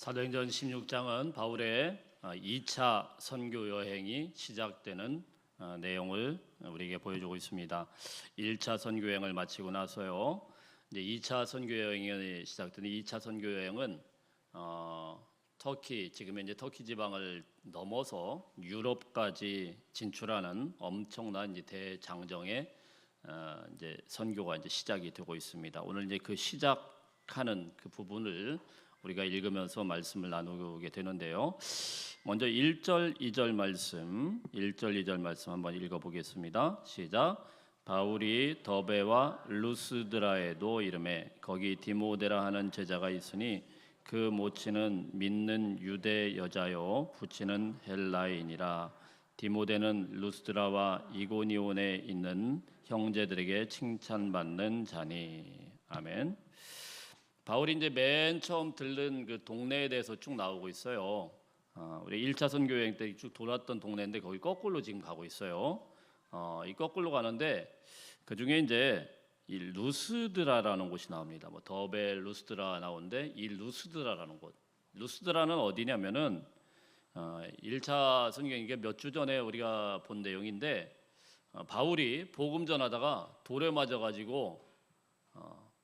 사도행전 16장은 바울의 2차 선교 여행이 시작되는 내용을 우리에게 보여주고 있습니다. 1차 선교 여행을 마치고 나서요, 이제 2차 선교 여행이 시작되는 2차 선교 여행은 터키, 지금의 이제 터키 지방을 넘어서 유럽까지 진출하는 엄청난 이제 대장정의 이제 선교가 이제 시작이 되고 있습니다. 오늘 이제 그 시작하는 그 부분을 우리가 읽으면서 말씀을 나누게 되는데요. 먼저 1절, 2절 말씀, 1절, 2절 말씀 한번 읽어보겠습니다. 시작. 바울이 더베와 루스드라에도 이르매 거기 디모데라 하는 제자가 있으니 그 모친은 믿는 유대 여자요 부친은 헬라인이라. 디모데는 루스드라와 이고니온에 있는 형제들에게 칭찬받는 자니. 아멘. 바울이 이제 맨 처음 들른 그 동네에 대해서 쭉 나오고 있어요. 우리 1차 선교 여행 때 쭉 돌았던 동네인데 거기 거꾸로 지금 가고 있어요. 이 거꾸로 가는데 그 중에 이제 이 루스드라라는 곳이 나옵니다. 뭐 더베 루스드라 나오는데 이 루스드라라는 곳, 루스드라는 어디냐면은 1차 선교 이게 몇 주 전에 우리가 본 내용인데 바울이 복음 전하다가 돌에 맞아 가지고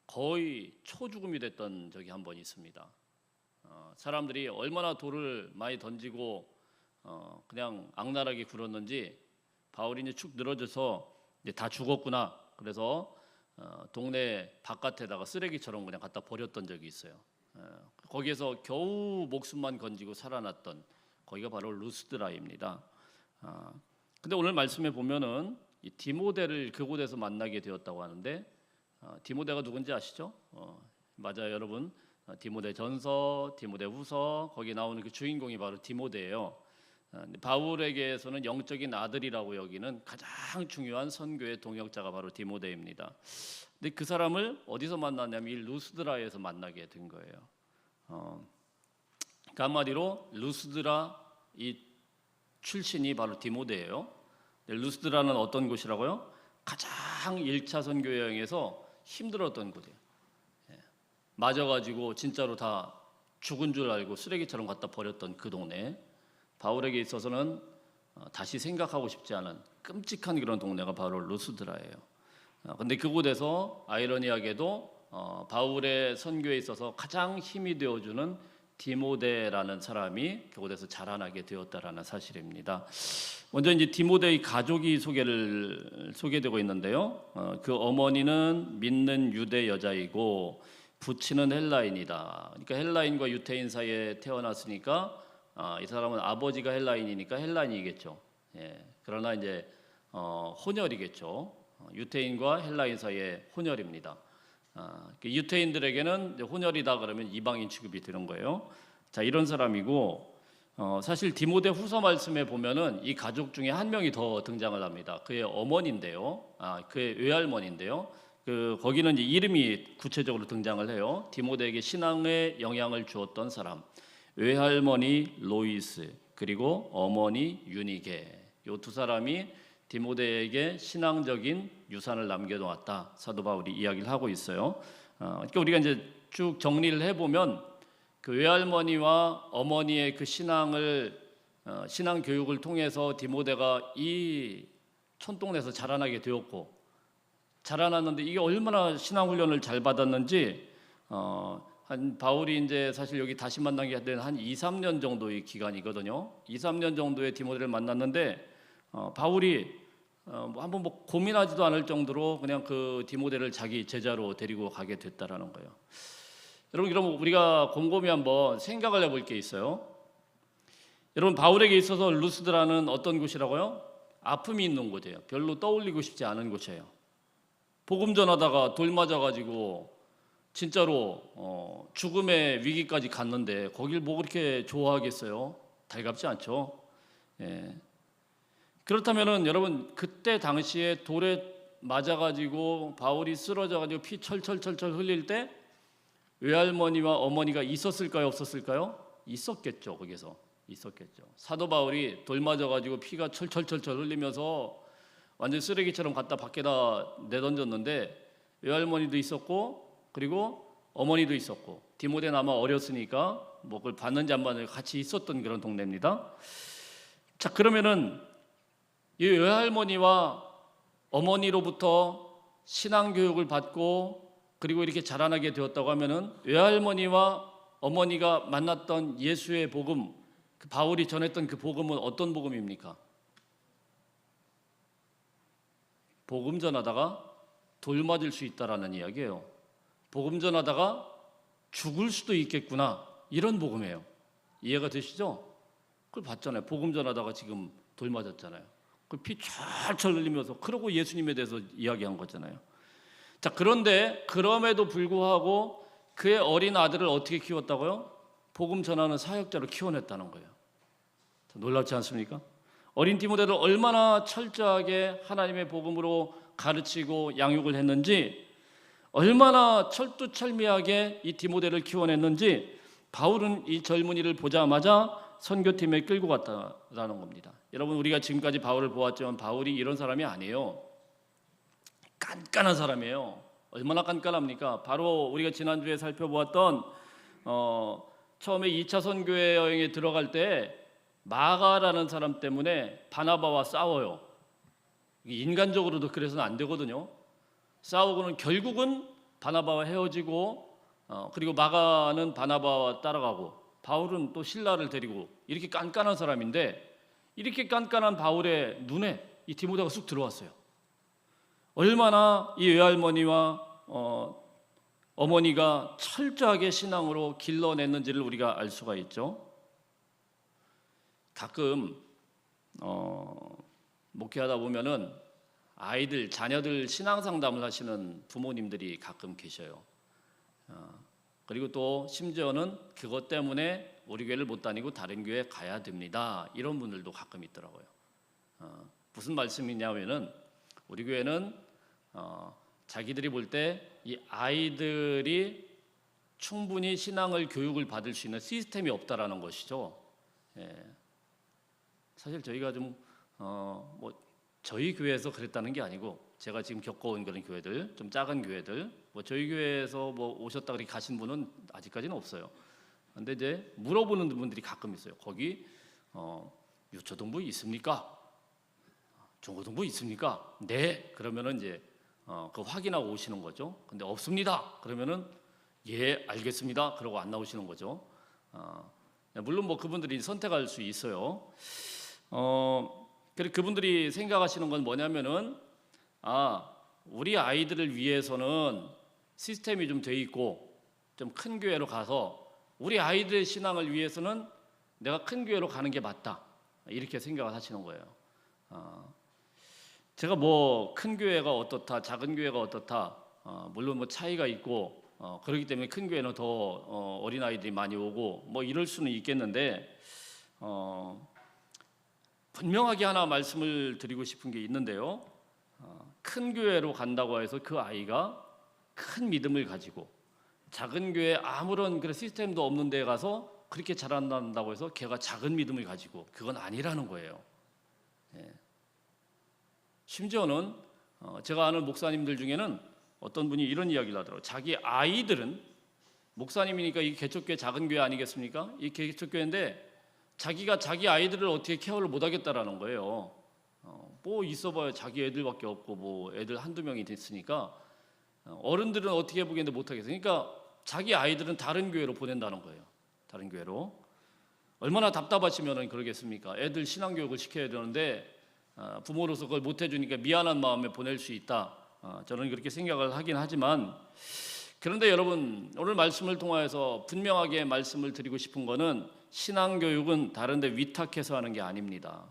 거의 초죽음이 됐던 적이 한 번 있습니다. 사람들이 얼마나 돌을 많이 던지고 그냥 악랄하게 굴었는지 바울이 이제 축 늘어져서 이제 다 죽었구나. 그래서 동네 바깥에다가 쓰레기처럼 그냥 갖다 버렸던 적이 있어요. 거기에서 겨우 목숨만 건지고 살아났던 거기가 바로 루스드라입니다. 근데 오늘 말씀에 보면은 이 디모데를 그곳에서 만나게 되었다고 하는데 디모데가 누군지 아시죠? 맞아요, 여러분. 디모데 전서, 디모데 후서 거기 나오는 그 주인공이 바로 디모데예요. 바울에게서는 영적인 아들이라고 여기는 가장 중요한 선교의 동역자가 바로 디모데입니다. 근데 그 사람을 어디서 만났냐면 이 루스드라에서 만나게 된 거예요. 그 한마디로 루스드라 이 출신이 바로 디모데예요. 루스드라는 어떤 곳이라고요? 가장 1차 선교 여행에서 힘들었던 곳이에요. 맞아가지고 진짜로 다 죽은 줄 알고 쓰레기처럼 갖다 버렸던 그 동네. 바울에게 있어서는 다시 생각하고 싶지 않은 끔찍한 그런 동네가 바로 루스드라예요. 근데 그곳에서 아이러니하게도 바울의 선교에 있어서 가장 힘이 되어주는 디모데라는 사람이 그곳에서 자라나게 되었다라는 사실입니다. 먼저 이제 디모데의 가족이 소개되고 있는데요. 그 어머니는 믿는 유대 여자이고 부친은 헬라인이다. 그러니까 헬라인과 유태인 사이에 태어났으니까 이 사람은 아버지가 헬라인이니까 헬라인이겠죠. 그러나 이제 혼혈이겠죠. 유태인과 헬라인 사이의 혼혈입니다. 유태인들에게는 혼혈이다 그러면 이방인 취급이 되는 거예요. 자, 이런 사람이고 사실 디모데 후서 말씀에 보면은 이 가족 중에 한 명이 더 등장을 합니다. 그의 어머니인데요, 그의 외할머니인데요. 거기는 이제 이름이 구체적으로 등장을 해요. 디모데에게 신앙에 영향을 주었던 사람, 외할머니 로이스 그리고 어머니 유니게, 이 두 사람이 디모데에게 신앙적인 유산을 남겨놓았다. 사도 바울이 이야기를 하고 있어요. 그러니까 우리가 이제 쭉 정리를 해보면 그 외할머니와 어머니의 그 신앙 교육을 통해서 디모데가 이 촌동네에서 자라나게 되었고, 자라났는데 이게 얼마나 신앙 훈련을 잘 받았는지 한 바울이 이제 사실 여기 다시 만나게 된 한 2-3년 정도의 기간이거든요. 2-3년 정도의 디모데를 만났는데 바울이 한번 뭐 고민하지도 않을 정도로 그냥 그 디모데를 자기 제자로 데리고 가게 됐다라는 거예요. 여러분, 그럼 우리가 곰곰이 한번 생각을 해볼 게 있어요. 여러분, 바울에게 있어서 루스드라는 어떤 곳이라고요? 아픔이 있는 곳이에요. 별로 떠올리고 싶지 않은 곳이에요. 복음 전하다가 돌 맞아가지고 진짜로 죽음의 위기까지 갔는데 거길 뭐 그렇게 좋아하겠어요? 달갑지 않죠. 그렇다면은 여러분, 그때 당시에 돌에 맞아가지고 바울이 쓰러져가지고 피 철철철철 흘릴 때 외할머니와 어머니가 있었을까요, 없었을까요? 있었겠죠. 거기서 있었겠죠. 사도 바울이 돌 맞아가지고 피가 철철철철 흘리면서 완전 쓰레기처럼 갖다 밖에다 내던졌는데 외할머니도 있었고 그리고 어머니도 있었고 디모데는 아마 어렸으니까 뭐 그걸 봤는지 안 봤는지 같이 있었던 그런 동네입니다. 자, 그러면은 이 외할머니와 어머니로부터 신앙 교육을 받고 그리고 이렇게 자라나게 되었다고 하면은 외할머니와 어머니가 만났던 예수의 복음, 그 바울이 전했던 그 복음은 어떤 복음입니까? 복음 전하다가 돌 맞을 수 있다라는 이야기예요. 복음 전하다가 죽을 수도 있겠구나, 이런 복음이에요. 이해가 되시죠? 그걸 봤잖아요. 복음 전하다가 지금 돌 맞았잖아요. 그 피 철철 흘리면서 그러고 예수님에 대해서 이야기한 거잖아요. 자, 그런데 그럼에도 불구하고 그의 어린 아들을 어떻게 키웠다고요? 복음 전하는 사역자로 키워냈다는 거예요. 놀랍지 않습니까? 어린 디모데를 얼마나 철저하게 하나님의 복음으로 가르치고 양육을 했는지, 얼마나 철두철미하게 이 디모데를 키워냈는지 바울은 이 젊은이를 보자마자 선교팀에 끌고 갔다라는 겁니다. 여러분, 우리가 지금까지 바울을 보았지만 바울이 이런 사람이 아니에요. 깐깐한 사람이에요. 얼마나 깐깐합니까? 바로 우리가 지난주에 살펴보았던 처음에 2차 선교회 여행에 들어갈 때 마가라는 사람 때문에 바나바와 싸워요. 인간적으로도 그래서는 안 되거든요. 싸우고는 결국은 바나바와 헤어지고 그리고 마가는 바나바와 따라가고 바울은 또 실라를 데리고, 이렇게 깐깐한 사람인데 이렇게 깐깐한 바울의 눈에 이 디모데가 쑥 들어왔어요. 얼마나 이 외할머니와 어머니가 철저하게 신앙으로 길러냈는지를 우리가 알 수가 있죠. 가끔 목회하다 보면은 아이들, 자녀들 신앙 상담을 하시는 부모님들이 가끔 계셔요. 그리고 또 심지어는 그것 때문에 우리 교회를 못 다니고 다른 교회 가야 됩니다, 이런 분들도 가끔 있더라고요. 무슨 말씀이냐면은 우리 교회는 자기들이 볼 때 이 아이들이 충분히 신앙을 교육을 받을 수 있는 시스템이 없다라는 것이죠. 예. 사실 저희가 좀 뭐 저희 교회에서 그랬다는 게 아니고, 제가 지금 겪어온 그런 교회들, 좀 작은 교회들, 뭐 저희 교회에서 뭐 오셨다 그렇게 가신 분은 아직까지는 없어요. 근데 이제 물어보는 분들이 가끔 있어요. 거기 유초등부 있습니까? 중고등부 있습니까? 네. 그러면은 이제 그 확인하고 오시는 거죠. 근데 없습니다. 그러면은 예, 알겠습니다. 그러고 안 나오시는 거죠. 물론 뭐 그분들이 선택할 수 있어요. 그리고 그분들이 생각하시는 건 뭐냐면은, 우리 아이들을 위해서는 시스템이 좀 돼 있고 좀 큰 교회로 가서 우리 아이들의 신앙을 위해서는 내가 큰 교회로 가는 게 맞다, 이렇게 생각을 하시는 거예요. 제가 뭐 큰 교회가 어떻다, 작은 교회가 어떻다, 물론 뭐 차이가 있고 그렇기 때문에 큰 교회는 더 어린 아이들이 많이 오고 뭐 이럴 수는 있겠는데, 분명하게 하나 말씀을 드리고 싶은 게 있는데요. 큰 교회로 간다고 해서 그 아이가 큰 믿음을 가지고 작은 교회 아무런 그런 시스템도 없는 데 가서 그렇게 자란다고 해서 걔가 작은 믿음을 가지고, 그건 아니라는 거예요. 예. 심지어는 제가 아는 목사님들 중에는 어떤 분이 이런 이야기를 하더라고요. 자기 아이들은, 목사님이니까 이 개척교회 작은 교회 아니겠습니까? 이 개척교회인데 자기가 자기 아이들을 어떻게 케어를 못하겠다라는 거예요. 뭐 있어봐야 자기 애들밖에 없고 뭐 애들 한두 명이 됐으니까 어른들은 어떻게 보겠는데 못하겠어요. 그러니까 자기 아이들은 다른 교회로 보낸다는 거예요. 다른 교회로. 얼마나 답답하시면 그러겠습니까? 애들 신앙교육을 시켜야 되는데 부모로서 그걸 못 해주니까 미안한 마음에 보낼 수 있다. 저는 그렇게 생각을 하긴 하지만, 그런데 여러분, 오늘 말씀을 통하여서 분명하게 말씀을 드리고 싶은 거는, 신앙교육은 다른 데 위탁해서 하는 게 아닙니다.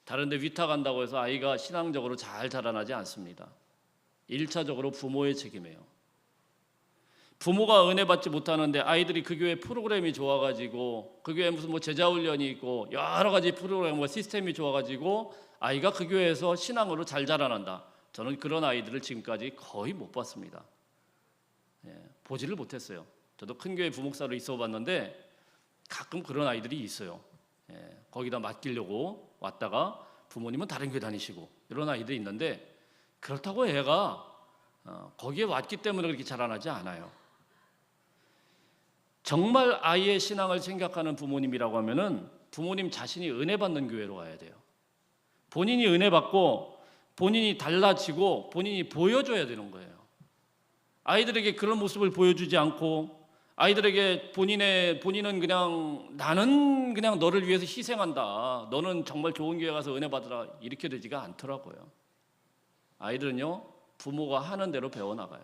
다른 데 위탁한다고 해서 아이가 신앙적으로 잘 자라나지 않습니다. 1차적으로 부모의 책임이에요. 부모가 은혜 받지 못하는데 아이들이 그 교회 프로그램이 좋아가지고, 그 교회 무슨 뭐 제자훈련이 있고 여러 가지 프로그램과 시스템이 좋아가지고 아이가 그 교회에서 신앙으로 잘 자라난다. 저는 그런 아이들을 지금까지 거의 못 봤습니다. 보지를 못했어요. 저도 큰 교회 부목사로 있어 봤는데 가끔 그런 아이들이 있어요. 거기다 맡기려고 왔다가 부모님은 다른 교회 다니시고 이런 아이들이 있는데, 그렇다고 애가 거기에 왔기 때문에 그렇게 자라나지 않아요. 정말 아이의 신앙을 생각하는 부모님이라고 하면은 부모님 자신이 은혜 받는 교회로 가야 돼요. 본인이 은혜 받고 본인이 달라지고 본인이 보여줘야 되는 거예요. 아이들에게 그런 모습을 보여주지 않고 아이들에게 본인은 그냥 나는 그냥 너를 위해서 희생한다, 너는 정말 좋은 교회 가서 은혜 받으라, 이렇게 되지가 않더라고요. 아이들은요, 부모가 하는 대로 배워나가요.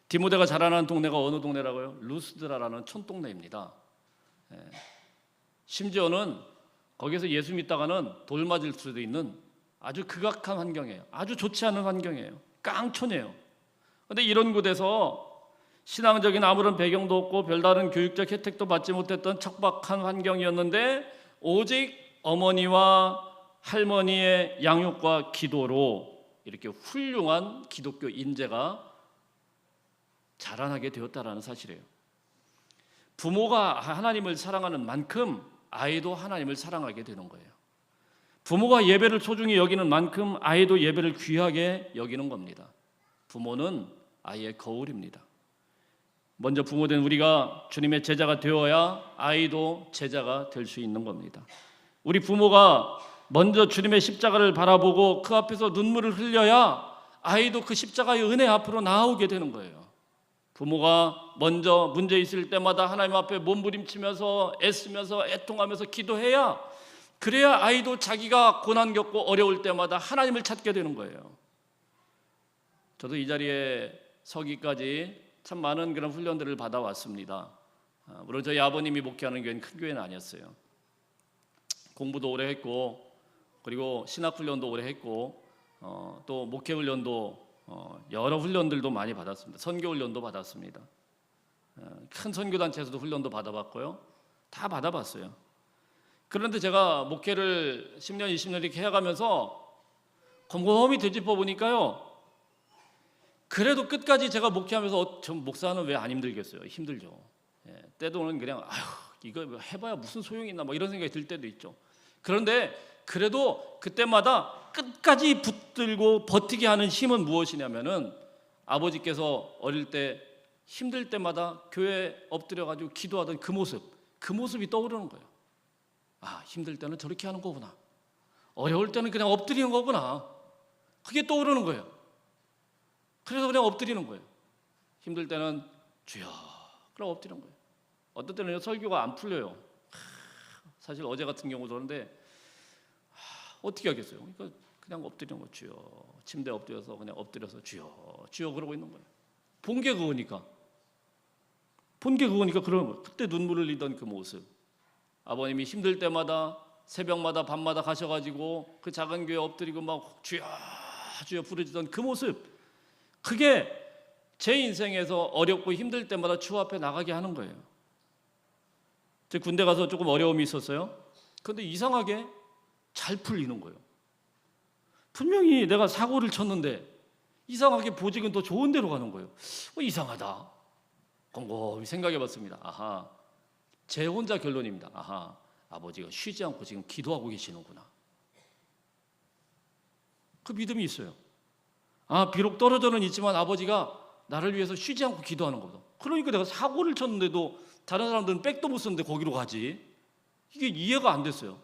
디모데가 자라나는 동네가 어느 동네라고요? 루스드라라는 촌동네입니다. 심지어는 거기서 예수 믿다가는 돌 맞을 수도 있는 아주 극악한 환경이에요. 아주 좋지 않은 환경이에요. 깡촌이에요. 그런데 이런 곳에서 신앙적인 아무런 배경도 없고 별다른 교육적 혜택도 받지 못했던 척박한 환경이었는데 오직 어머니와 할머니의 양육과 기도로 이렇게 훌륭한 기독교 인재가 자라나게 되었다라는 사실이에요. 부모가 하나님을 사랑하는 만큼 아이도 하나님을 사랑하게 되는 거예요. 부모가 예배를 소중히 여기는 만큼 아이도 예배를 귀하게 여기는 겁니다. 부모는 아이의 거울입니다. 먼저 부모된 우리가 주님의 제자가 되어야 아이도 제자가 될 수 있는 겁니다. 우리 부모가 먼저 주님의 십자가를 바라보고 그 앞에서 눈물을 흘려야 아이도 그 십자가의 은혜 앞으로 나오게 되는 거예요. 부모가 먼저 문제 있을 때마다 하나님 앞에 몸부림치면서 애쓰면서 애통하면서 기도해야, 그래야 아이도 자기가 고난 겪고 어려울 때마다 하나님을 찾게 되는 거예요. 저도 이 자리에 서기까지 참 많은 그런 훈련들을 받아왔습니다. 물론 저희 아버님이 목회하는 교회는 큰 교회는 아니었어요. 공부도 오래 했고, 그리고 신학훈련도 오래 했고, 또 목회훈련도 여러 훈련들도 많이 받았습니다. 선교훈련도 받았습니다. 큰 선교단체에서도 훈련도 받아봤고요. 다 받아봤어요. 그런데 제가 목회를 10년, 20년 이렇게 해가면서 곰곰이 되짚어 보니까요, 그래도 끝까지 제가 목회하면서 저 목사는 왜 안 힘들겠어요? 힘들죠. 때로는 그냥 이거 해봐야 무슨 소용이 있나 이런 생각이 들 때도 있죠. 그런데 그래도 그때마다 끝까지 붙들고 버티게 하는 힘은 무엇이냐면은, 아버지께서 어릴 때 힘들 때마다 교회에 엎드려가지고 기도하던 그 모습이 떠오르는 거예요. 힘들 때는 저렇게 하는 거구나, 어려울 때는 그냥 엎드리는 거구나, 그게 떠오르는 거예요. 그래서 그냥 엎드리는 거예요. 힘들 때는 주여, 그럼 엎드리는 거예요. 어떤 때는 설교가 안 풀려요. 사실 어제 같은 경우도 그런데 어떻게 하겠어요? 그러니까 그냥 엎드리는 거예요. 주여, 침대에 엎드려서 그냥 엎드려서 주여, 주여 그러고 있는 거예요. 본 게 그거니까 그러는 거예요. 그때 눈물을 흘리던 그 모습, 아버님이 힘들 때마다 새벽마다 밤마다 가셔가지고 그 작은 교회 엎드리고 막 주여 주여 부르짖던 그 모습, 그게 제 인생에서 어렵고 힘들 때마다 주 앞에 나가게 하는 거예요. 제 군대 가서 조금 어려움이 있었어요. 그런데 이상하게 잘 풀리는 거예요. 분명히 내가 사고를 쳤는데 이상하게 보직은 더 좋은 데로 가는 거예요. 이상하다. 곰곰이 생각해 봤습니다. 제 혼자 결론입니다. 아버지가 쉬지 않고 지금 기도하고 계시는구나. 그 믿음이 있어요. 비록 떨어져는 있지만 아버지가 나를 위해서 쉬지 않고 기도하는 거다. 그러니까 내가 사고를 쳤는데도 다른 사람들은 백도 못 쓰는데 거기로 가지. 이게 이해가 안 됐어요.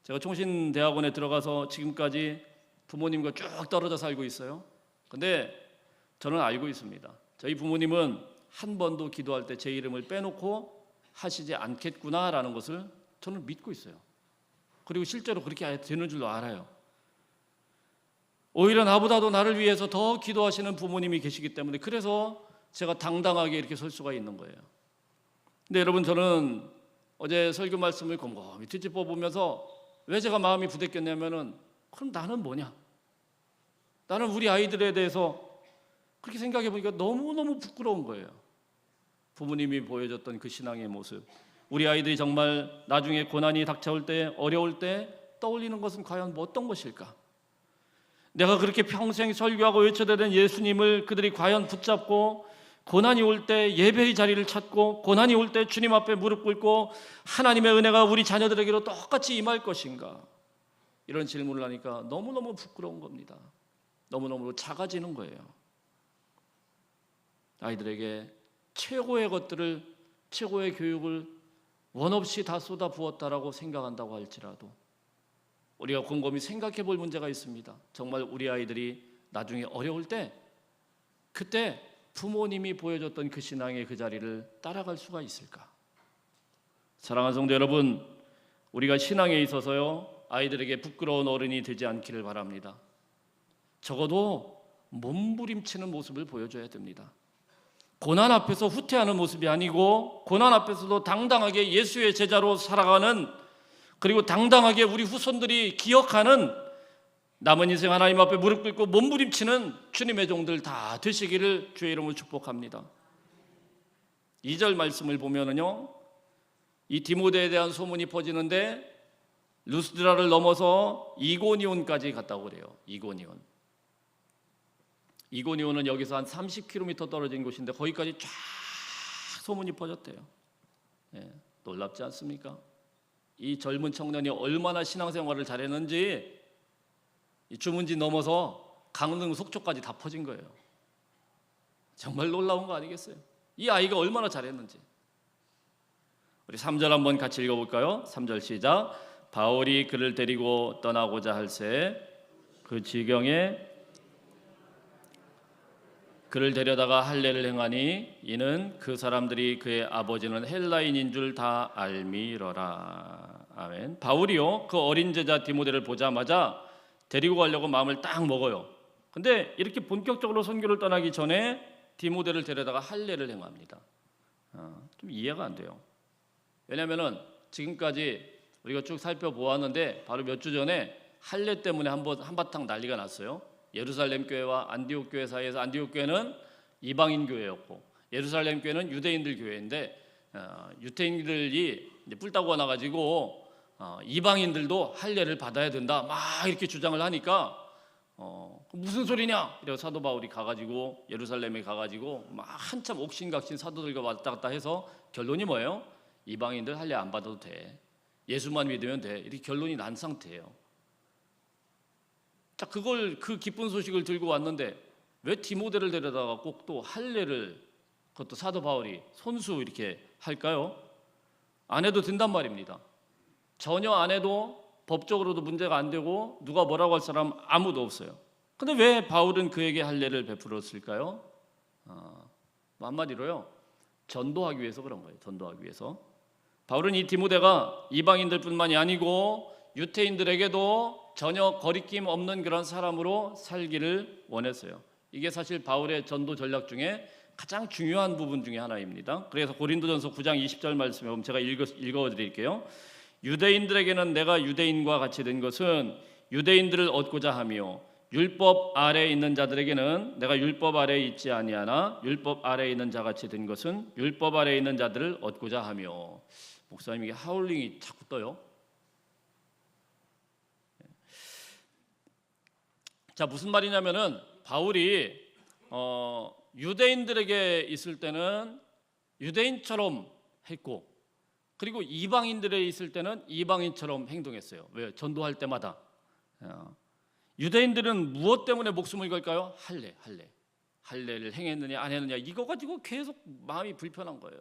제가 총신대학원에 들어가서 지금까지 부모님과 쭉 떨어져 살고 있어요. 근데 저는 알고 있습니다. 저희 부모님은 한 번도 기도할 때 제 이름을 빼놓고 하시지 않겠구나라는 것을 저는 믿고 있어요. 그리고 실제로 그렇게 되는 줄로 알아요. 오히려 나보다도 나를 위해서 더 기도하시는 부모님이 계시기 때문에, 그래서 제가 당당하게 이렇게 설 수가 있는 거예요. 근데 여러분, 저는 어제 설교 말씀을 곰곰이 뒤집어 보면서 왜 제가 마음이 부대꼈냐면은, 그럼 나는 뭐냐? 나는 우리 아이들에 대해서 그렇게 생각해 보니까 너무너무 부끄러운 거예요. 부모님이 보여줬던 그 신앙의 모습, 우리 아이들이 정말 나중에 고난이 닥쳐올 때, 어려울 때 떠올리는 것은 과연 어떤 것일까? 내가 그렇게 평생 설교하고 외쳐대던 예수님을 그들이 과연 붙잡고 고난이 올 때 예배의 자리를 찾고, 고난이 올 때 주님 앞에 무릎 꿇고 하나님의 은혜가 우리 자녀들에게로 똑같이 임할 것인가? 이런 질문을 하니까 너무너무 부끄러운 겁니다. 너무너무 작아지는 거예요. 아이들에게 최고의 것들을 최고의 교육을 원 없이 다 쏟아부었다라고 생각한다고 할지라도 우리가 곰곰이 생각해 볼 문제가 있습니다. 정말 우리 아이들이 나중에 어려울 때 그때 부모님이 보여줬던 그 신앙의 그 자리를 따라갈 수가 있을까? 사랑하는 성도 여러분, 우리가 신앙에 있어서요 아이들에게 부끄러운 어른이 되지 않기를 바랍니다. 적어도 몸부림치는 모습을 보여줘야 됩니다. 고난 앞에서 후퇴하는 모습이 아니고 고난 앞에서도 당당하게 예수의 제자로 살아가는, 그리고 당당하게 우리 후손들이 기억하는 남은 인생 하나님 앞에 무릎 꿇고 몸부림치는 주님의 종들 다 되시기를 주의 이름으로 축복합니다. 2절 말씀을 보면은요, 이 디모데에 대한 소문이 퍼지는데 루스드라를 넘어서 이고니온까지 갔다고 그래요. 이고니온은 여기서 한 30km 떨어진 곳인데 거기까지 쫙 소문이 퍼졌대요. 놀랍지 않습니까? 이 젊은 청년이 얼마나 신앙생활을 잘했는지 이 주문지 넘어서 강릉 속초까지 다 퍼진 거예요. 정말 놀라운 거 아니겠어요? 이 아이가 얼마나 잘했는지. 우리 3절 한번 같이 읽어볼까요? 3절 시작. 바울이 그를 데리고 떠나고자 할새 그 지경에 그를 데려다가 할례를 행하니 이는 그 사람들이 그의 아버지는 헬라인인 줄 다 알미러라. 아멘. 바울이요 그 어린 제자 디모데를 보자마자 데리고 가려고 마음을 딱 먹어요. 근데 이렇게 본격적으로 선교를 떠나기 전에 디모데를 데려다가 할례를 행합니다. 좀 이해가 안 돼요. 왜냐하면은 지금까지 우리가 쭉 살펴보았는데 바로 몇 주 전에 할례 때문에 한바탕 난리가 났어요. 예루살렘 교회와 안디옥 교회 사이에서 안디옥 교회는 이방인 교회였고 예루살렘 교회는 유대인들 교회인데 유대인들이 이제 뿔따구가 나가지고 이방인들도 할례를 받아야 된다 막 이렇게 주장을 하니까 무슨 소리냐? 이래서 사도 바울이 가가지고 예루살렘에 가가지고 막 한참 옥신각신 사도들과 왔다 갔다 해서 결론이 뭐예요? 이방인들 할례 안 받아도 돼. 예수만 믿으면 돼. 이렇게 결론이 난 상태예요. 자, 그 기쁜 소식을 들고 왔는데 왜 디모데를 데려다가 꼭 또 할례를 그것도 사도 바울이 손수 이렇게 할까요? 안 해도 된단 말입니다. 전혀 안 해도 법적으로도 문제가 안 되고 누가 뭐라고 할 사람 아무도 없어요. 근데 왜 바울은 그에게 할례를 베풀었을까요? 한마디로요, 전도하기 위해서 그런 거예요. 전도하기 위해서. 바울은 이 디모데가 이방인들뿐만이 아니고 유태인들에게도 전혀 거리낌 없는 그런 사람으로 살기를 원했어요. 이게 사실 바울의 전도 전략 중에 가장 중요한 부분 중에 하나입니다. 그래서 고린도전서 9장 20절 말씀에 보면 제가 읽어드릴게요. 유대인들에게는 내가 유대인과 같이 된 것은 유대인들을 얻고자 하며 율법 아래에 있는 자들에게는 내가 율법 아래에 있지 아니하나 율법 아래에 있는 자같이 된 것은 율법 아래에 있는 자들을 얻고자 하며. 목사님 이게 하울링이 자꾸 떠요. 자, 무슨 말이냐면은 바울이 유대인들에게 있을 때는 유대인처럼 했고 그리고 이방인들에 있을 때는 이방인처럼 행동했어요. 왜? 전도할 때마다. 유대인들은 무엇 때문에 목숨을 걸까요? 할례를 행했느냐 안 했느냐 이거 가지고 계속 마음이 불편한 거예요.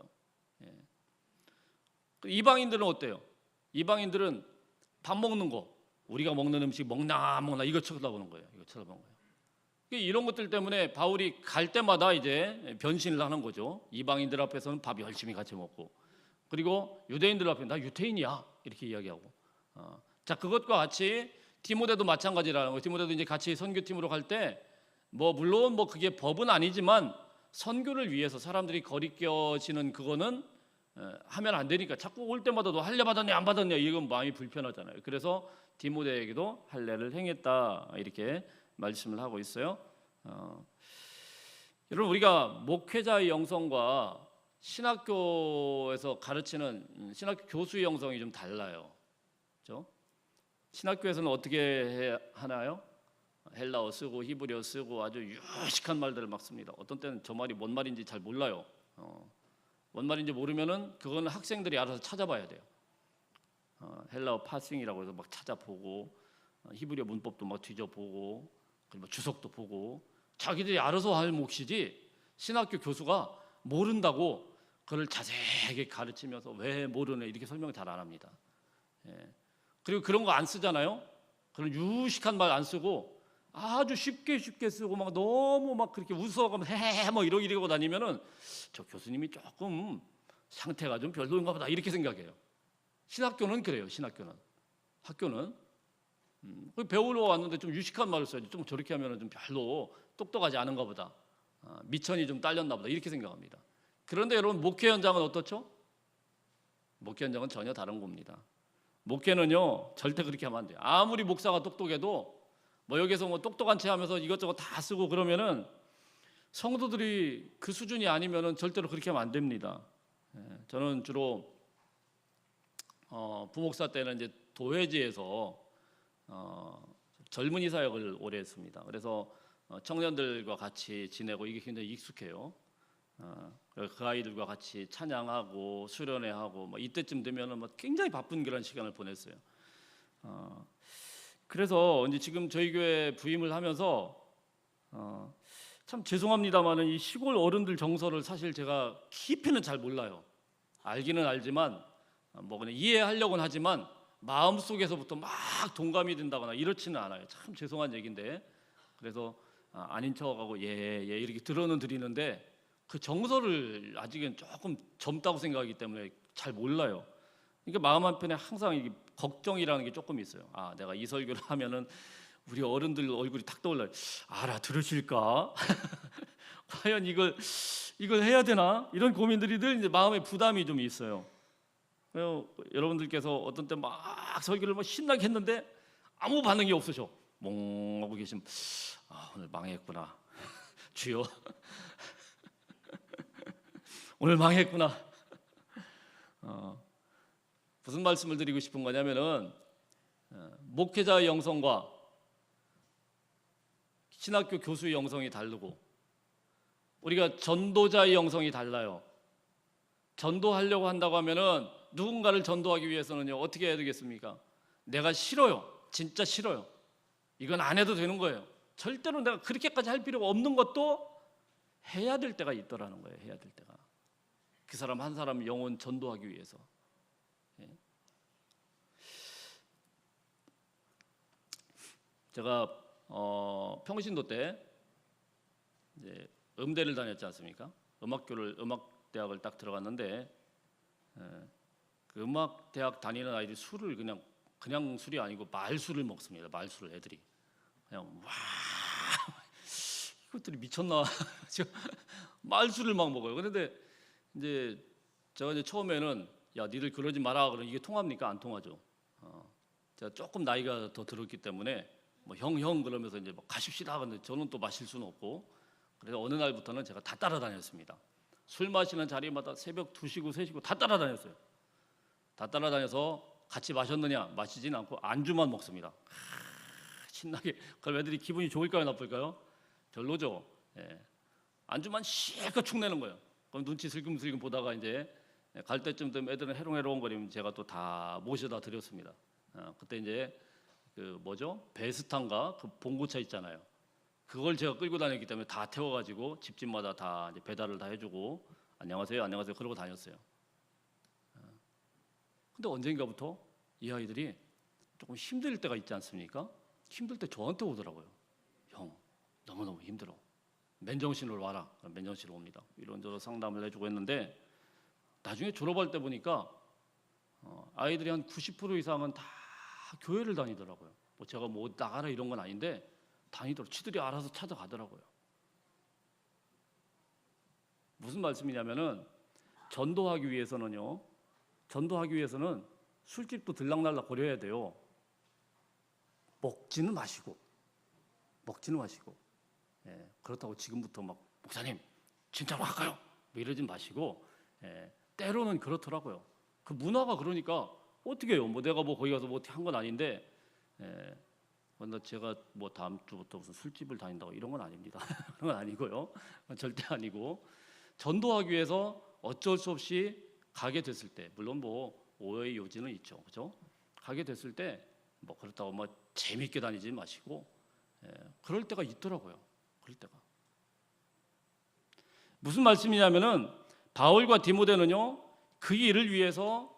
이방인들은 어때요? 이방인들은 밥 먹는 거, 우리가 먹는 음식 먹나 안 먹나 이거 쳐다보는 거예요. 이런 것들 때문에 바울이 갈 때마다 이제 변신을 하는 거죠. 이방인들 앞에서는 밥 열심히 같이 먹고, 그리고 유대인들 앞에 나 유태인이야 이렇게 이야기하고. 자, 그것과 같이 디모데도 마찬가지라는 거예요. 디모데도 이제 같이 선교팀으로 갈 때 물론 그게 법은 아니지만 선교를 위해서 사람들이 거리껴지는 그거는 하면 안 되니까 자꾸 올 때마다 너 할례 받았냐 안 받았냐 이건 마음이 불편하잖아요. 그래서 디모데에게도 할례를 행했다 이렇게 말씀을 하고 있어요. 여러분, 우리가 목회자의 영성과 신학교에서 가르치는 신학교 교수의 영성이 좀 달라요. 그렇죠? 신학교에서는 어떻게 하나요? 헬라어 쓰고 히브리어 쓰고 아주 유식한 말들을 막 씁니다. 어떤 때는 저 말이 뭔 말인지 잘 몰라요. 뭔 말인지 모르면은 그거는 학생들이 알아서 찾아봐야 돼요. 헬라어 파싱이라고 해서 막 찾아보고 히브리어 문법도 막 뒤져보고 그리고 주석도 보고 자기들이 알아서 할 몫이지 신학교 교수가 모른다고 그걸 자세하게 가르치면서 왜 모르네 이렇게 설명을 잘 안 합니다. 그리고 그런 거 안 쓰잖아요. 그런 유식한 말 안 쓰고 아주 쉽게 쓰고 막 너무 막 그렇게 웃어가면 헤헤 뭐 이러고 다니면은 저 교수님이 조금 상태가 좀 별로인가 보다 이렇게 생각해요. 신학교는 그래요. 신학교는 학교는 배우러 왔는데 좀 유식한 말을 써야지. 좀 저렇게 하면은 좀 별로 똑똑하지 않은가 보다. 미천이 좀 딸렸나 보다 이렇게 생각합니다. 그런데 여러분 목회 현장은 어떻죠? 목회 현장은 전혀 다른 겁니다. 목회는요 절대 그렇게 하면 안 돼요. 아무리 목사가 똑똑해도 뭐 여기서 뭐 똑똑한 체 하면서 이것저것 다 쓰고 그러면은 성도들이 그 수준이 아니면은 절대로 그렇게 하면 안 됩니다. 저는 주로 부목사 때는 이제 도회지에서 젊은이 사역을 오래 했습니다. 그래서 청년들과 같이 지내고 이게 굉장히 익숙해요. 그 아이들과 같이 찬양하고 수련회하고 뭐 이때쯤 되면은 뭐 굉장히 바쁜 그런 시간을 보냈어요. 그래서 이제 지금 저희 교회 부임을 하면서 참 죄송합니다만은 이 시골 어른들 정서를 사실 제가 깊이는 잘 몰라요. 알기는 알지만 뭐 그냥 이해하려고는 하지만 마음 속에서부터 막 동감이 된다거나 이렇지는 않아요. 참 죄송한 얘기인데 그래서 아닌 척하고 예 이렇게 들어는 드리는데 그 정서를 아직은 조금 젊다고 생각하기 때문에 잘 몰라요. 그러니까 마음 한편에 항상 이게 걱정이라는 게 조금 있어요. 내가 이 설교를 하면은 우리 어른들 얼굴이 탁 떠올라요. 알아들으실까? 과연 이걸 해야 되나? 이런 고민들이 늘 이제 마음에 부담이 좀 있어요. 여러분들께서 어떤 때 막 설교를 막 신나게 했는데 아무 반응이 없으셔. 멍하고 계시면 오늘 망했구나. 주여. 오늘 망했구나. 무슨 말씀을 드리고 싶은 거냐면은 목회자의 영성과 신학교 교수의 영성이 다르고 우리가 전도자의 영성이 달라요. 전도하려고 한다고 하면은 누군가를 전도하기 위해서는요 어떻게 해야 되겠습니까? 내가 싫어요. 진짜 싫어요. 이건 안 해도 되는 거예요. 절대로 내가 그렇게까지 할 필요가 없는 것도 해야 될 때가 있더라는 거예요. 해야 될 때가. 그 사람 한 사람 영혼 전도하기 위해서. 제가 평신도 때 이제 음대를 다녔지 않습니까? 음악대학을 딱 들어갔는데 그 음악대학 다니는 아이들이 술을 그냥 술이 아니고 말술을 먹습니다. 말술을 애들이 그냥 와 이것들이 미쳤나? 말술을 막 먹어요. 그런데 이제 제가 이제 처음에는 야 니들 그러지 마라 그러면 이게 통합니까? 안 통하죠. 제가 조금 나이가 더 들었기 때문에 뭐 형 그러면서 이제 뭐 가십시다. 근데 저는 또 마실 수는 없고 그래서 어느 날부터는 제가 다 따라다녔습니다. 술 마시는 자리마다 새벽 2시고 3시고 다 따라다녔어요. 다 따라다녀서 같이 마셨느냐? 마시진 않고 안주만 먹습니다. 신나게. 그럼 애들이 기분이 좋을까요? 나쁠까요? 별로죠. 안주만 실컷 축내는 거예요. 그럼 눈치 슬금슬금 보다가 이제 갈 때쯤 되면 애들은 해롱해롱거리면 제가 또 다 모셔다 드렸습니다. 그때 이제 그 뭐죠? 베스탄가 그 봉고차 있잖아요. 그걸 제가 끌고 다녔기 때문에 다 태워가지고 집집마다 다 이제 배달을 다 해주고 안녕하세요 그러고 다녔어요. 근데 언젠가부터 이 아이들이 조금 힘들 때가 있지 않습니까? 힘들 때 저한테 오더라고요. 형 너무너무 힘들어. 맨정신으로 와라. 그럼 맨정신으로 옵니다. 이런저런 상담을 해주고 했는데 나중에 졸업할 때 보니까 아이들이 한 90% 이상은 다 교회를 다니더라고요. 뭐 제가 뭐 나가라 이런 건 아닌데 다니더라고요. 지들이 알아서 찾아가더라고요. 무슨 말씀이냐면은 전도하기 위해서는 술집도 들락날락 거려야 돼요. 먹지는 마시고 그렇다고 지금부터 막 목사님 진짜로 할까요? 뭐 이러지 마시고 때로는 그렇더라고요. 그 문화가 그러니까 어떻게 해요? 뭐 내가 뭐 거기 가서 뭐 어떻게 한 건 아닌데 근데 제가 뭐 다음 주부터 무슨 술집을 다닌다고 이런 건 아닙니다. 그런 건 아니고요. 절대 아니고 전도하기 위해서 어쩔 수 없이 가게 됐을 때 물론 뭐 오해의 요지는 있죠. 그죠? 가게 됐을 때 뭐 그렇다고 뭐 재밌게 다니지 마시고 그럴 때가 있더라고요. 그럴 때가 무슨 말씀이냐면은 바울과 디모데는요, 그 일을 위해서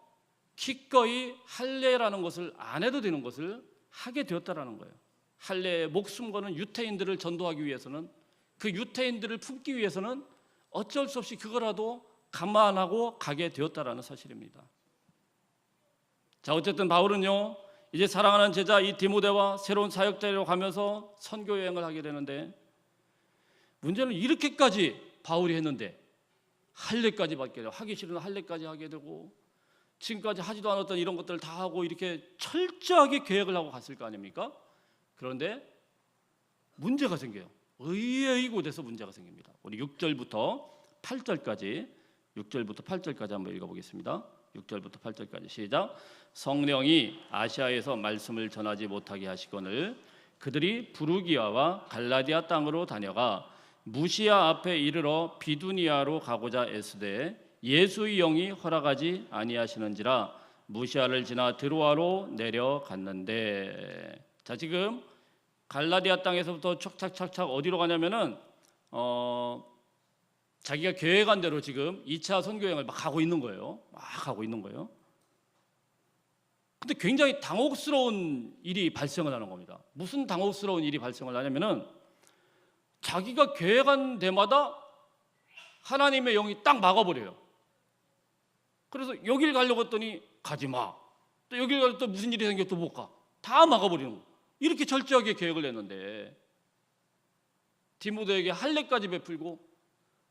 기꺼이 할례라는 것을 안 해도 되는 것을 하게 되었다라는 거예요. 할례의 목숨 거는 유태인들을 전도하기 위해서는, 그 유태인들을 품기 위해서는 어쩔 수 없이 그거라도 감안하고 가게 되었다라는 사실입니다. 자, 어쨌든 바울은요, 이제 사랑하는 제자 이 디모데와 새로운 사역자로 가면서 선교 여행을 하게 되는데, 문제는 이렇게까지 바울이 했는데 할례까지 받게 되고, 하기 싫은 할례까지 하게 되고, 지금까지 하지도 않았던 이런 것들을 다 하고 이렇게 철저하게 계획을 하고 갔을 거 아닙니까? 그런데 문제가 생겨요. 의외이고돼서 문제가 생깁니다. 우리 6절부터 8절까지 한번 읽어보겠습니다. 6절부터 8절까지 시작. 성령이 아시아에서 말씀을 전하지 못하게 하시거늘 그들이 부르기아와 갈라디아 땅으로 다녀가 무시아 앞에 이르러 비두니아로 가고자 애쓰되 예수의 영이 허락하지 아니하시는지라 무시아를 지나 드로아로 내려갔는데, 자, 지금 갈라디아 땅에서부터 착착착착 어디로 가냐면은 자기가 계획한 대로 지금 2차 선교 여행을 막 가고 있는 거예요. 근데 굉장히 당혹스러운 일이 발생을 하는 겁니다. 무슨 당혹스러운 일이 발생을 하냐면은 자기가 계획한 데마다 하나님의 영이 딱 막아버려요. 그래서 여길 가려고 했더니 가지 마. 또 여길 가려고 또 무슨 일이 생겨 또 못 가. 다 막아버리는 거예요. 이렇게 철저하게 계획을 했는데 디모데에게 할례까지 베풀고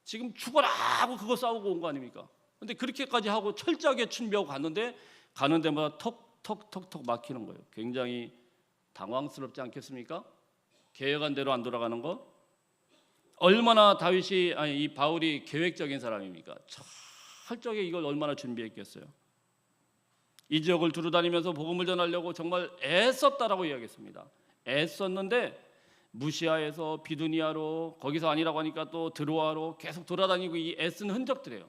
지금 죽어라 하고 그거 싸우고 온 거 아닙니까? 근데 그렇게까지 하고 철저하게 준비하고 갔는데 가는 데마다 턱턱턱턱 막히는 거예요. 굉장히 당황스럽지 않겠습니까? 계획한 대로 안 돌아가는 거. 얼마나 이 바울이 계획적인 사람입니까? 철저하게 이걸 얼마나 준비했겠어요. 이 지역을 두루다니면서 복음을 전하려고 정말 애썼다라고 이야기했습니다. 애썼는데 무시아에서 비두니아로, 거기서 아니라고 하니까 또 드로아로 계속 돌아다니고 이 애쓴 흔적들이에요.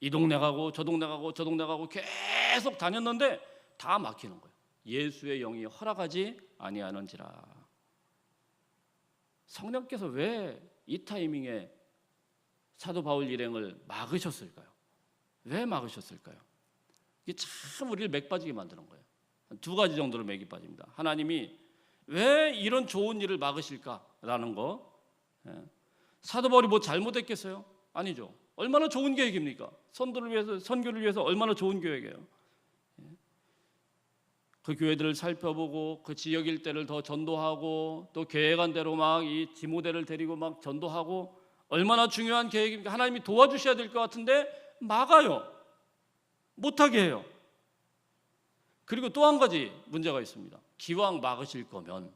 이 동네 가고 저 동네 가고 저 동네 가고 계속 다녔는데 다 막히는 거예요. 예수의 영이 허락하지 아니하는지라. 성령께서 왜 이 타이밍에 사도 바울 일행을 막으셨을까요? 왜 막으셨을까요? 이게 참 우리를 맥 빠지게 만드는 거예요. 두 가지 정도로 맥이 빠집니다. 하나님이 왜 이런 좋은 일을 막으실까라는 거. 사도 바울이 뭐 잘못했겠어요? 아니죠. 얼마나 좋은 계획입니까? 선교를 위해서 얼마나 좋은 계획이에요. 그 교회들을 살펴보고 그 지역 일대를 더 전도하고 또 계획한 대로 막 이 디모데를 데리고 막 전도하고 얼마나 중요한 계획입니까? 하나님이 도와주셔야 될 것 같은데 막아요. 못하게 해요. 그리고 또 한 가지 문제가 있습니다. 기왕 막으실 거면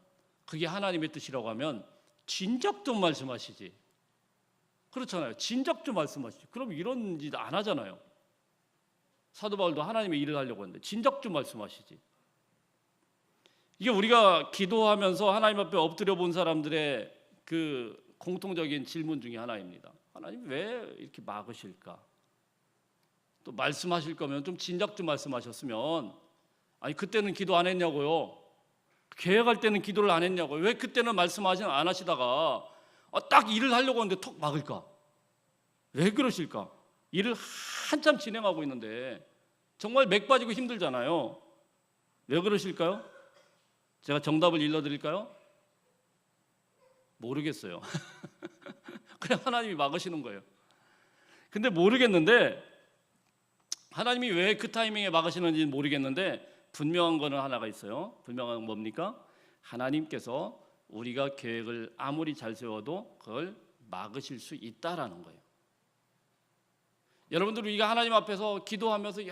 그게 하나님의 뜻이라고 하면 진작 좀 말씀하시지. 그렇잖아요. 진작 좀 말씀하시지. 그럼 이런 짓 안 하잖아요. 사도 바울도 하나님의 일을 하려고 했는데 진작 좀 말씀하시지. 이게 우리가 기도하면서 하나님 앞에 엎드려 본 사람들의 그 공통적인 질문 중에 하나입니다. 하나님 왜 이렇게 막으실까? 또 말씀하실 거면 좀 진작 좀 말씀하셨으면, 아니 그때는 기도 안 했냐고요? 계획할 때는 기도를 안 했냐고요? 왜 그때는 말씀 안 하시다가 딱 일을 하려고 하는데 턱 막을까? 왜 그러실까? 일을 한참 진행하고 있는데 정말 맥 빠지고 힘들잖아요. 왜 그러실까요? 제가 정답을 일러드릴까요? 모르겠어요. 그냥 하나님이 막으시는 거예요. 근데 모르겠는데 하나님이 왜 그 타이밍에 막으시는지는 모르겠는데 분명한 거는 하나가 있어요. 분명한 건 뭡니까? 하나님께서 우리가 계획을 아무리 잘 세워도 그걸 막으실 수 있다라는 거예요. 여러분들 우리가 하나님 앞에서 기도하면서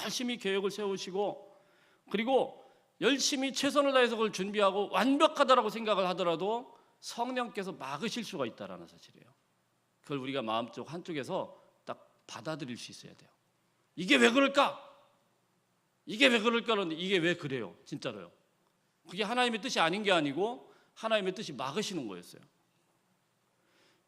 열심히 계획을 세우시고 그리고 열심히 최선을 다해서 그걸 준비하고 완벽하다라고 생각을 하더라도 성령께서 막으실 수가 있다라는 사실이에요. 그걸 우리가 마음속 한쪽에서 딱 받아들일 수 있어야 돼요. 이게 왜 그럴까? 이게 왜 그럴까는데 이게 왜 그래요? 진짜로요. 그게 하나님의 뜻이 아닌 게 아니고 하나님의 뜻이 막으시는 거였어요.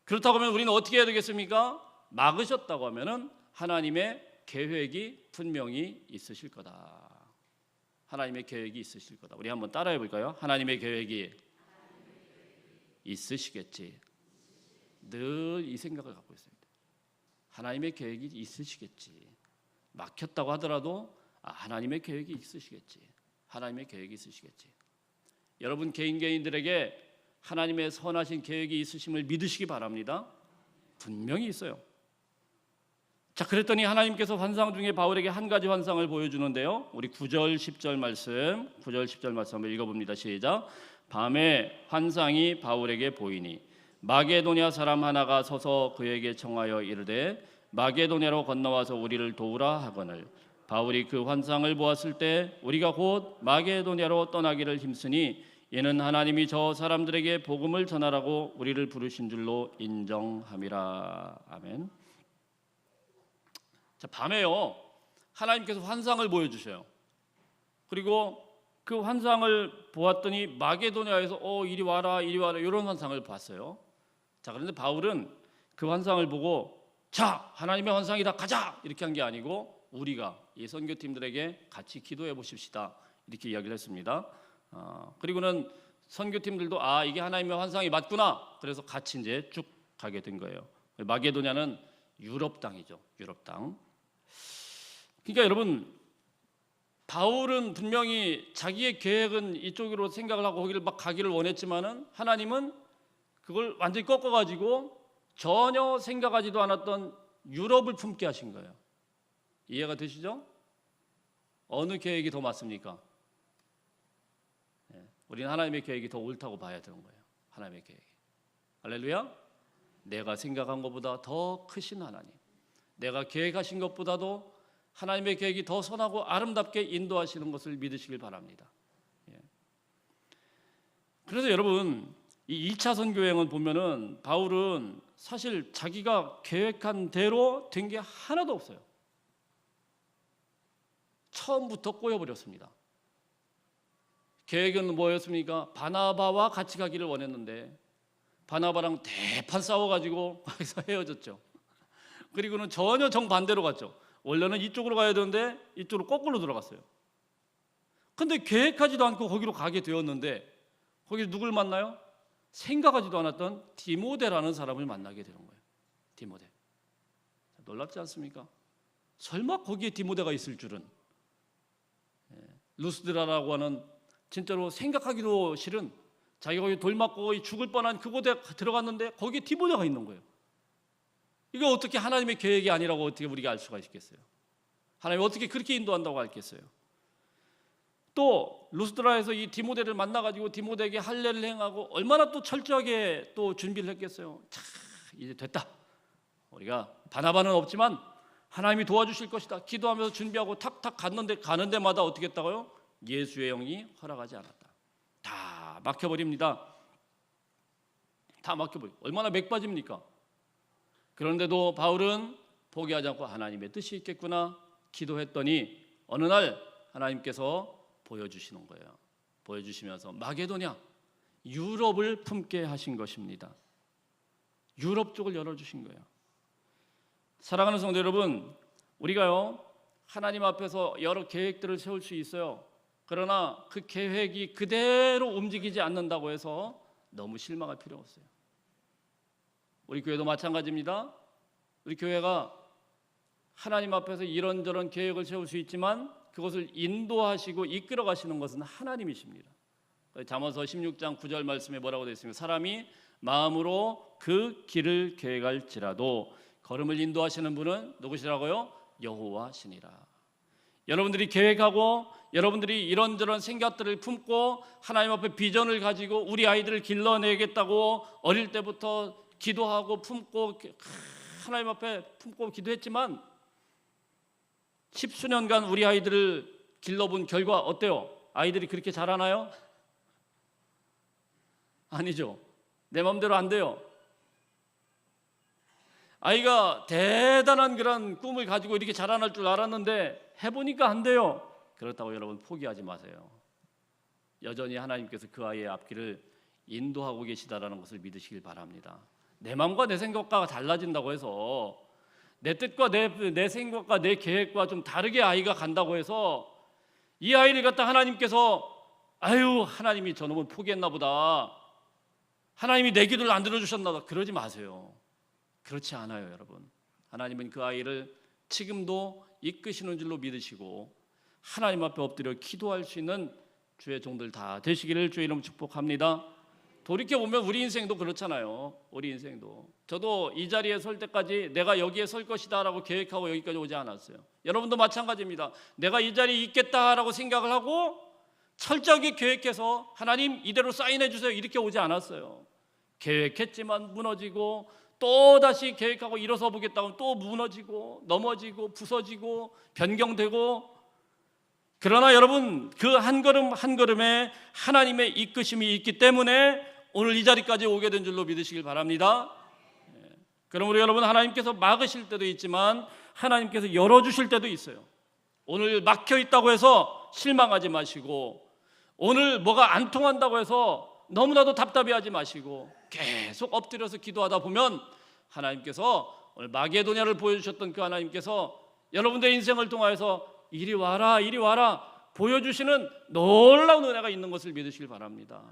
그렇다고 하면 우리는 어떻게 해야 되겠습니까? 막으셨다고 하면은 하나님의 계획이 분명히 있으실 거다. 하나님의 계획이 있으실 거다. 우리 한번 따라해 볼까요? 하나님의 계획이 있으시겠지. 늘 이 생각을 갖고 있어야 돼요. 하나님의 계획이 있으시겠지. 막혔다고 하더라도 하나님의 계획이 있으시겠지. 하나님의 계획이 있으시겠지. 여러분 개인들에게 하나님의 선하신 계획이 있으심을 믿으시기 바랍니다. 분명히 있어요. 자, 그랬더니 하나님께서 환상 중에 바울에게 한 가지 환상을 보여주는데요. 우리 9절 10절 말씀 한번 읽어봅니다. 시작. 밤에 환상이 바울에게 보이니 마게도냐 사람 하나가 서서 그에게 청하여 이르되 마게도냐로 건너와서 우리를 도우라 하거늘 바울이 그 환상을 보았을 때 우리가 곧 마게도냐로 떠나기를 힘쓰니 이는 하나님이 저 사람들에게 복음을 전하라고 우리를 부르신 줄로 인정함이라. 아멘. 자, 밤에요 하나님께서 환상을 보여주셔요. 그리고 그 환상을 보았더니 마게도냐에서 이리 와라 이런 환상을 봤어요. 자, 그런데 바울은 그 환상을 보고 자, 하나님의 환상이다 가자 이렇게 한 게 아니고 우리가 이 선교팀들에게 같이 기도해 보십시다 이렇게 이야기를 했습니다. 그리고는 선교팀들도 이게 하나님의 환상이 맞구나 그래서 같이 이제 쭉 가게 된 거예요. 마게도냐는 유럽 땅이죠. 유럽 땅. 그러니까 여러분 바울은 분명히 자기의 계획은 이쪽으로 생각을 하고 거기를 막 가기를 원했지만은 하나님은 그걸 완전히 꺾어가지고 전혀 생각하지도 않았던 유럽을 품게 하신 거예요. 이해가 되시죠? 어느 계획이 더 맞습니까? 우리는 하나님의 계획이 더 옳다고 봐야 되는 거예요. 하나님의 계획이. 할렐루야. 내가 생각한 것보다 더 크신 하나님, 내가 계획하신 것보다도 하나님의 계획이 더 선하고 아름답게 인도하시는 것을 믿으시길 바랍니다. 그래서 여러분 이 2차 선교여행을 보면은 바울은 사실 자기가 계획한 대로 된 게 하나도 없어요. 처음부터 꼬여버렸습니다. 계획은 뭐였습니까? 바나바와 같이 가기를 원했는데 바나바랑 대판 싸워가지고 거기서 헤어졌죠. 그리고는 전혀 정반대로 갔죠. 원래는 이쪽으로 가야 되는데 이쪽으로 거꾸로 들어갔어요. 근데 계획하지도 않고 거기로 가게 되었는데 거기 누굴 만나요? 생각하지도 않았던 디모데라는 사람을 만나게 되는 거예요. 디모데. 놀랍지 않습니까? 설마 거기에 디모데가 있을 줄은. 루스드라라고 하는 진짜로 생각하기도 싫은 자기가 거기 돌 맞고 죽을 뻔한 그곳에 들어갔는데 거기에 디모데가 있는 거예요. 이거 어떻게 하나님의 계획이 아니라고 어떻게 우리가 알 수가 있겠어요? 하나님이 어떻게 그렇게 인도한다고 알겠어요? 또 루스드라에서 이 디모데를 만나가지고 디모데에게 할례를 행하고 얼마나 또 철저하게 또 준비를 했겠어요. 자, 이제 됐다. 우리가 바나바는 없지만 하나님이 도와주실 것이다. 기도하면서 준비하고 탁탁 가는 데마다 어떻게 했다고요? 예수의 영이 허락하지 않았다. 다 막혀버립니다. 다 막혀버려. 얼마나 맥빠집니까? 그런데도 바울은 포기하지 않고 하나님의 뜻이 있겠구나 기도했더니 어느 날 하나님께서 보여주시는 거예요. 보여주시면서 마게도냐 유럽을 품게 하신 것입니다. 유럽 쪽을 열어주신 거예요. 사랑하는 성도 여러분, 우리가요 하나님 앞에서 여러 계획들을 세울 수 있어요. 그러나 그 계획이 그대로 움직이지 않는다고 해서 너무 실망할 필요 없어요. 우리 교회도 마찬가지입니다. 우리 교회가 하나님 앞에서 이런저런 계획을 세울 수 있지만 그것을 인도하시고 이끌어 가시는 것은 하나님이십니다. 잠언서 16장 9절 말씀에 뭐라고 되어 있습니까? 사람이 마음으로 그 길을 계획할지라도 걸음을 인도하시는 분은 누구시라고요? 여호와시니라. 여러분들이 계획하고 여러분들이 이런저런 생각들을 품고 하나님 앞에 비전을 가지고 우리 아이들을 길러내겠다고 어릴 때부터 기도하고 품고 하나님 앞에 품고 기도했지만 10수년간 우리 아이들을 길러본 결과 어때요? 아이들이 그렇게 자라나요? 아니죠. 내 마음대로 안 돼요. 아이가 대단한 그런 꿈을 가지고 이렇게 자라날 줄 알았는데 해보니까 안 돼요. 그렇다고 여러분 포기하지 마세요. 여전히 하나님께서 그 아이의 앞길을 인도하고 계시다라는 것을 믿으시길 바랍니다. 내 마음과 내 생각과 달라진다고 해서 내 뜻과 내 생각과 내 계획과 좀 다르게 아이가 간다고 해서 이 아이를 갖다 하나님께서 하나님이 저놈은 포기했나 보다, 하나님이 내 기도를 안 들어주셨나 보다, 그러지 마세요. 그렇지 않아요. 여러분, 하나님은 그 아이를 지금도 이끄시는 줄로 믿으시고 하나님 앞에 엎드려 기도할 수 있는 주의 종들 다 되시기를 주의 이름 축복합니다. 돌이켜보면 우리 인생도 그렇잖아요. 우리 인생도. 저도 이 자리에 설 때까지 내가 여기에 설 것이다 라고 계획하고 여기까지 오지 않았어요. 여러분도 마찬가지입니다. 내가 이 자리에 있겠다라고 생각을 하고 철저하게 계획해서 하나님 이대로 사인해 주세요 이렇게 오지 않았어요. 계획했지만 무너지고 또다시 계획하고 일어서 보겠다고 또 무너지고 넘어지고 부서지고 변경되고, 그러나 여러분 그 한 걸음 한 걸음에 하나님의 이끄심이 있기 때문에 오늘 이 자리까지 오게 된 줄로 믿으시길 바랍니다. 그러므로 여러분, 하나님께서 막으실 때도 있지만 하나님께서 열어주실 때도 있어요. 오늘 막혀 있다고 해서 실망하지 마시고, 오늘 뭐가 안 통한다고 해서 너무나도 답답해하지 마시고 계속 엎드려서 기도하다 보면 하나님께서 오늘 마게도냐를 보여주셨던 그 하나님께서 여러분들의 인생을 통하여서 이리 와라 이리 와라 보여주시는 놀라운 은혜가 있는 것을 믿으시길 바랍니다.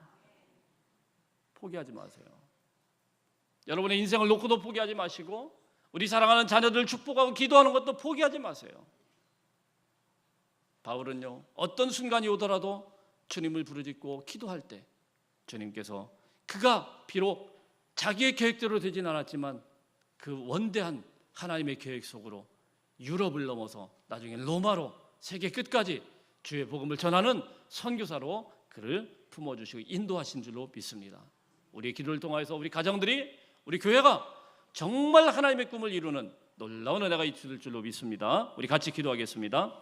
포기하지 마세요. 여러분의 인생을 놓고도 포기하지 마시고, 우리 사랑하는 자녀들 축복하고 기도하는 것도 포기하지 마세요. 바울은요, 어떤 순간이 오더라도 주님을 부르짖고 기도할 때 주님께서 그가 비록 자기의 계획대로 되진 않았지만 그 원대한 하나님의 계획 속으로 유럽을 넘어서 나중에 로마로 세계 끝까지 주의 복음을 전하는 선교사로 그를 품어주시고 인도하신 줄로 믿습니다. 우리의 기도를 통해서 우리 가정들이, 우리 교회가 정말 하나님의 꿈을 이루는 놀라운 은혜가 있을 줄로 믿습니다. 우리 같이 기도하겠습니다.